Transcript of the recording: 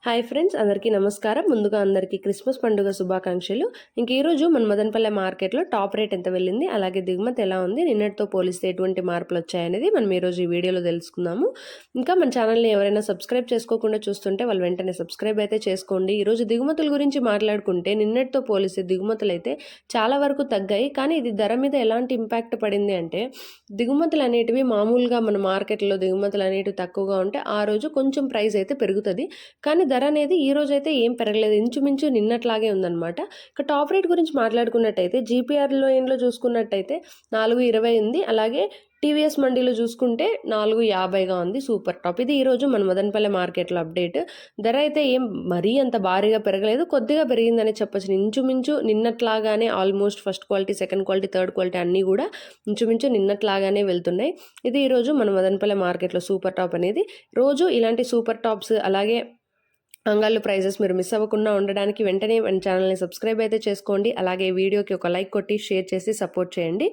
Hi friends, అందరికీ నమస్కారం. ముందుగా అందరికీ క్రిస్మస్ పండుగ శుభాకాంక్షలు. ఈరోజు మన మదనపల్లె మార్కెట్లో టాప్ రేట్ ఎంత వెళ్ళింది, అలాగే దిగుమతి ఎలా ఉంది, నిన్నటితో పోలిస్తే ఎటువంటి మార్పులు వచ్చాయనేది మనం ఈరోజు ఈ వీడియోలో తెలుసుకుందాము. ఇంకా మన ఛానల్ని ఎవరైనా సబ్స్క్రైబ్ చేసుకోకుండా చూస్తుంటే వాళ్ళు వెంటనే సబ్స్క్రైబ్ అయితే చేసుకోండి. ఈరోజు దిగుమతుల గురించి మాట్లాడుకుంటే నిన్నటితో పోలిస్తే దిగుమతులు అయితే చాలా వరకు తగ్గాయి. కానీ ఇది ధర మీద ఎలాంటి ఇంపాక్ట్ పడింది అంటే, దిగుమతులు అనేటివి మామూలుగా మన మార్కెట్లో దిగుమతులు అనేటివి తక్కువగా ఉంటే ఆ రోజు కొంచెం ప్రైస్ అయితే పెరుగుతుంది. కానీ ధర అనేది ఈ రోజైతే ఏం పెరగలేదు. ఇంచుమించు నిన్నట్లాగే ఉందన్నమాట. ఇక టాప్ రేట్ గురించి మాట్లాడుకున్నట్టయితే జీపీఆర్ లైన్‌లో చూసుకున్నట్టయితే 4.20 ఉంది. అలాగే టీవీఎస్ మండీలో చూసుకుంటే 4.50గా ఉంది సూపర్ టాప్. ఇది ఈరోజు మన మదనపల్లె మార్కెట్‌లో అప్డేట్. ధర అయితే ఏం మరీ అంత భారీగా పెరగలేదు. కొద్దిగా పెరిగిందనే చెప్పొచ్చు. ఇంచుమించు నిన్నట్లాగానే almost first quality, second quality, third quality అన్నీ కూడా ఇంచుమించు నిన్నట్లాగానే వెళ్తున్నాయి. ఇది ఈరోజు మన మదనపల్లె మార్కెట్‌లో సూపర్ టాప్ అనేది. రోజు ఇలాంటి సూపర్ టాప్స్ అలాగే అంగళ్ళు ప్రైజెస్ మీరు మిస్ అవ్వకుండా ఉండడానికి వెంటనే మన ఛానల్ని సబ్స్క్రైబ్ అయితే చేసుకోండి. అలాగే వీడియోకి ఒక లైక్ కొట్టి షేర్ చేసి సపోర్ట్ చేయండి.